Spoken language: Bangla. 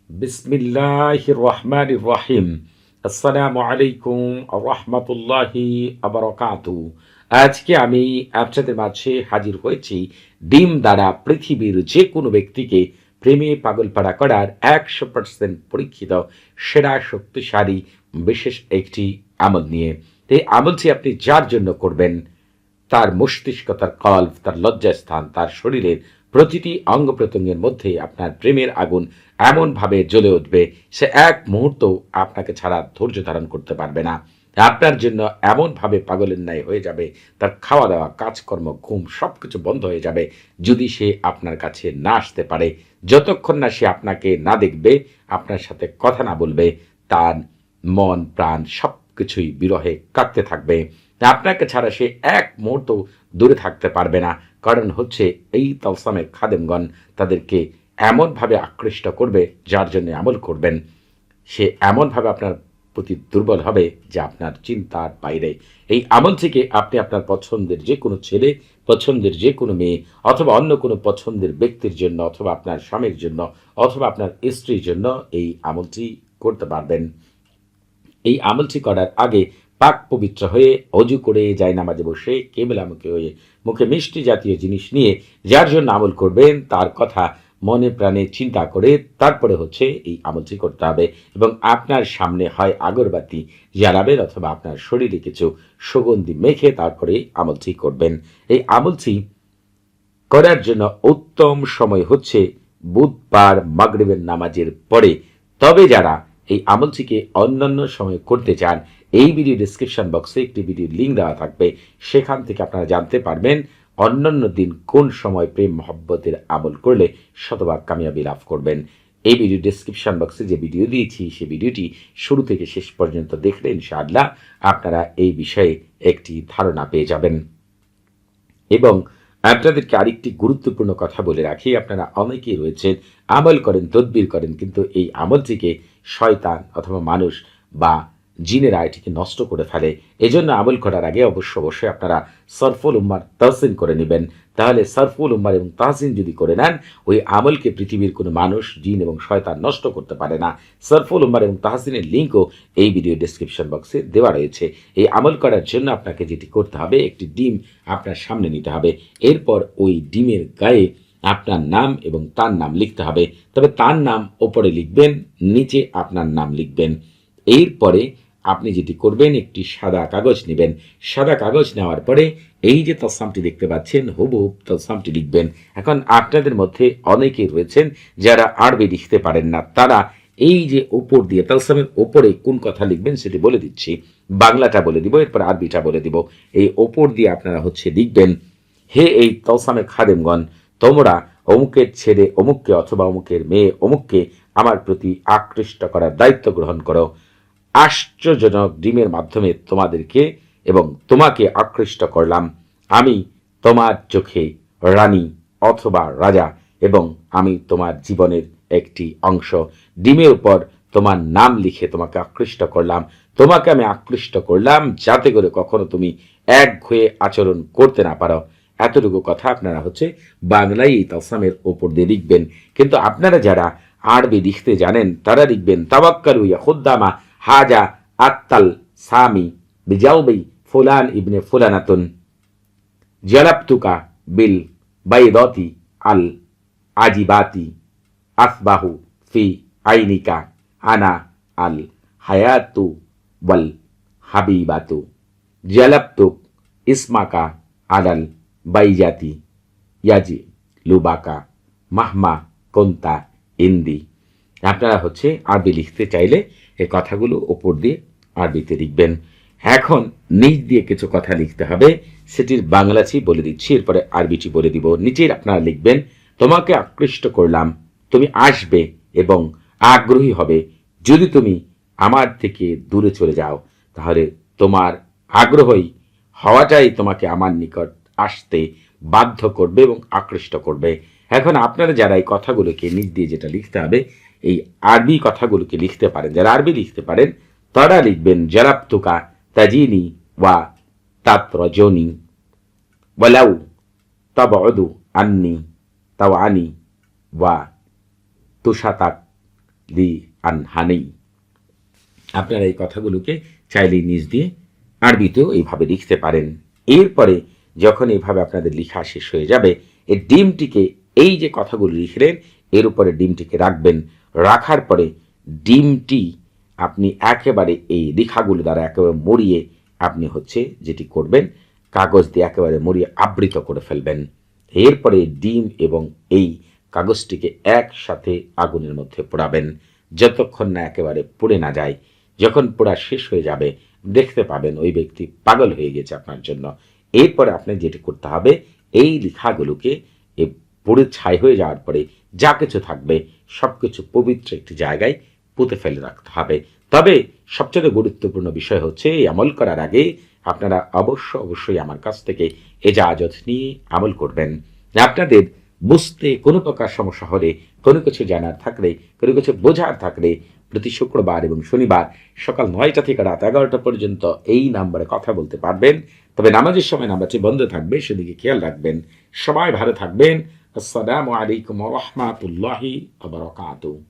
বিসমিল্লাহির রহমানির রহিম। আসসালামু আলাইকুম রহমতুল্লাহি আবরাকাতু। আজকে আমি আপনাদের মাঝে হাজির হয়েছি ডিম দ্বারা পৃথিবীর যে কোনো ব্যক্তিকে প্রেমে পাগলপাড়া করার 100% পরীক্ষিত সেরা শক্তিশালী বিশেষ একটি আমল নিয়ে। এই আমলটি আপনি যার জন্য করবেন, তার মস্তিষ্ক, তার কল্প, তার লজ্জাস্থান, তার শরীরের প্রতিটি অঙ্গ প্রত্যঙ্গের মধ্যে আপনার প্রেমের আগুন এমনভাবে জ্বলে উঠবে, সে এক মুহূর্ত আপনাকে ছাড়া ধৈর্য ধারণ করতে পারবে না। আপনার জন্য এমনভাবে পাগলের ন্যায় হয়ে যাবে, তার খাওয়া দাওয়া, কাজকর্ম, ঘুম সবকিছু বন্ধ হয়ে যাবে যদি সে আপনার কাছে না আসতে পারে। যতক্ষণ না সে আপনাকে না দেখবে, আপনার সাথে কথা না বলবে, তার মন প্রাণ সবকিছুই বিরহে কাঁদতে থাকবে। আপনাকে ছাড়া সে এক মুহূর্ত দূরে থাকতে পারবে না। কারণ হচ্ছে এই তালসামের খাদেমগণ তাদেরকে এমনভাবে আকৃষ্ট করবে, যার জন্য আমল করবেন সে এমনভাবে আপনার প্রতি দুর্বল হবে যে আপনার চিন্তার বাইরে। এই আমল থেকে আপনি আপনার পছন্দের যে কোনো ছেলে, পছন্দের যে কোনো মেয়ে, অথবা অন্য কোনো পছন্দের ব্যক্তির জন্য, অথবা আপনার স্বামীর জন্য, অথবা আপনার স্ত্রীর জন্য এই আমলটি করতে পারবেন। এই আমলটি করার আগে পাক পবিত্র হয়ে অজু করে জায়নামাজে বসে কেবলামুখী হয়ে মুখে মিষ্টি জাতীয় জিনিস নিয়ে যার জন্য আমল করবেন তার কথা মনে প্রাণে চিন্তা করে তারপরে হচ্ছে এই আমলটি করতে হবে। এবং আপনার সামনে হয় আগরবাতি জ্বালাবেন অথবা আপনার শরীরে কিছু সুগন্ধি মেখে তারপরে আমলটি করবেন। এই আমলটি করার জন্য উত্তম সময় হচ্ছে বুধবার মাগরিবের নামাজের পরে। তবে যারা এই আমলটিকে অন্যান্য সময় করতে চান, এই ভিডিও ডিসক্রিপশন বক্সে একটি ভিডিও লিঙ্ক দেওয়া থাকবে, সেখান থেকে আপনারা জানতে পারবেন অন্যান্য দিন কোন সময় প্রেম মহব্বতের আমল করলে শতভাগ কামিয়াবি লাভ করবেন। এই ভিডিও ডিসক্রিপশন বক্সে যে ভিডিও দিয়েছি সেই ভিডিওটি শুরু থেকে শেষ পর্যন্ত দেখলে ইনশাআল্লাহ আপনারা এই বিষয়ে একটি ধারণা পেয়ে যাবেন। এবং আপনাদেরকে আরেকটি গুরুত্বপূর্ণ কথা বলে রাখি, আপনারা অনেকেই রয়েছেন আমল করেন, তদবির করেন, কিন্তু এই আমলটিকে শয়তান অথবা মানুষ বা জিনেরা এটিকে নষ্ট করে ফেলে। এজন্য আমল করার আগে অবশ্যই আপনারা সরফুল উম্মার তাহসিন করে নেবেন। তাহলে সরফুল উম্মার এবং তাহসিন যদি করে নেন, ওই আমলকে পৃথিবীর কোনো মানুষ, জিন এবং শয়তান নষ্ট করতে পারে না। সরফুল উম্মার এবং তাহসিনের লিঙ্কও এই ভিডিও ডেসক্রিপশন বক্সে দেওয়া রয়েছে। এই আমল করার জন্য আপনাকে যেটি করতে হবে, একটি ডিম আপনার সামনে নিতে হবে। এরপর ওই ডিমের গায়ে আপনার নাম এবং তার নাম লিখতে হবে। তবে তার নাম ওপরে লিখবেন, নিচে আপনার নাম লিখবেন। এরপরে আপনি যেটি করবেন, একটি সাদা কাগজ নেবেন। সাদা কাগজ নেওয়ার পরে এই যে তসসামটি দেখতে পাচ্ছেন, হুবহুব তসসামটি লিখবেন। এখন আপনাদের মধ্যে অনেকেই রয়েছেন যারা আরবি লিখতে পারেন না, তারা এই যে উপর দিয়ে তালসামের ওপরে কোন কথা লিখবেন সেটি বলে দিচ্ছি। বাংলাটা বলে দিব, এরপর আরবিটা বলে দিব। এই ওপর দিয়ে আপনারা হচ্ছে লিখবেন, হে এই তালসামের খাদেমগণ, তোমরা অমুকের ছেলে অমুককে অথবা অমুকের মেয়ে অমুককে আমার প্রতি আকৃষ্ট করার দায়িত্ব গ্রহণ করো। আশ্চর্যজনক ডিমের মাধ্যমে তোমাদেরকে এবং তোমাকে আকৃষ্ট করলাম। আমি তোমার চোখে রানী অথবা রাজা, এবং আমি তোমার জীবনের একটি অংশ। ডিমের উপর তোমার নাম লিখে তোমাকে আকৃষ্ট করলাম। তোমাকে আমি আকৃষ্ট করলাম যাতে করে কখনো তুমি একঘেয়ে আচরণ করতে না পারো। এতটুকু কথা আপনারা হচ্ছে বাংলায় এই তালসামের ওপর দিয়ে লিখবেন। কিন্তু আপনারা যারা আরবি লিখতে জানেন তারা লিখবেন, তাওয়াক্কালু ইয়া খুদ্দামা হাজা আত্তাল সামি বিজাউবি ফুলান ইবনে ফুলানাতুন জালাবতুকা বিল বাইদাতি আল আজিবাতি আসবাহু ফি আইনিকা আনা আল হায়াতু ওয়াল হাবিবাতু জালাবতুক ইসমাকা আলাল বাইজাতি ইয়াজি লুবাকা মাহমা কোন্তা ইন্দি। আপনারা হচ্ছে আরবি লিখতে চাইলে এই কথাগুলো ওপর দিয়ে আরবিতে লিখবেন। এখন নিচ দিয়ে কিছু কথা লিখতে হবে, সেটির বাংলাটি বলে দিচ্ছি, এরপরে আরবিটি বলে দিব। নিচের আপনারা লিখবেন, তোমাকে আকৃষ্ট করলাম, তুমি আসবে এবং আগ্রহী হবে। যদি তুমি আমার থেকে দূরে চলে যাও, তাহলে তোমার আগ্রহী হওয়াটাই তোমাকে আমার নিকট আসতে বাধ্য করবে এবং আকৃষ্ট করবে। এখন আপনারা যারা এই কথাগুলোকে নিচ দিয়ে যেটা লিখতে হবে, এই আরবি কথাগুলোকে লিখতে পারেন, যারা আরবি লিখতে পারেন তারা লিখবেন, জারাবতুকা তাজিনি ওয়া তাতরজনি ওয়ালাউ তাবউদু আন্নি তাওয়ানি ওয়া তুশাতাক দি আনহানি। আপনারা এই কথাগুলোকে চাইলেই নিজ দিয়ে আরবিতেও এইভাবে লিখতে পারেন। এরপরে যখন এইভাবে আপনাদের লেখা শেষ হয়ে যাবে, এই ডিমটিকে, এই যে কথাগুলো লিখলেন এর উপরে ডিমটিকে রাখবেন। রাখার পরে ডিমটি আপনি একেবারে এই লেখাগুলো দ্বারা একেবারে মরিয়ে আপনি যেটি করবেন, কাগজ দিয়ে একেবারে মরিয়ে আবৃত করে ফেলবেন। এরপরে ডিম এবং এই কাগজটিকে একসাথে আগুনের মধ্যে পোড়াবেন, যতক্ষণ না একেবারে পুড়ে না যায়। যখন পোড়া শেষ হয়ে যাবে, দেখতে পাবেন ওই ব্যক্তি পাগল হয়ে গেছে আপনার জন্য। এরপরে আপনি যেটি করতে হবে, এই লেখাগুলোকে পুড়ে ছাই হয়ে যাওয়ার পরে যা কিছু থাকবে সব কিছু পবিত্র একটি জায়গায় পুঁতে ফেলে রাখতে হবে। তবে সবচেয়ে গুরুত্বপূর্ণ বিষয় হচ্ছে, এই আমল করার আগে আপনারা অবশ্যই আমার কাছ থেকে এজাজত নিয়ে আমল করবেন। আপনাদের বুঝতে কোনো প্রকার সমস্যা হলে, কোনো কিছু জানার থাকলে, কোনো কিছু বোঝার থাকলে প্রতি শুক্রবার এবং শনিবার সকাল 9টা থেকে রাত 11টা পর্যন্ত এই নাম্বারে কথা বলতে পারবেন। তবে নামাজের সময় নাম্বারটি বন্ধ থাকবে, সেদিকে খেয়াল রাখবেন। সবাই ভালো থাকবেন। আসসালামু আলাইকুম ওয়া রাহমাতুল্লাহি ওয়া বারাকাতুহু।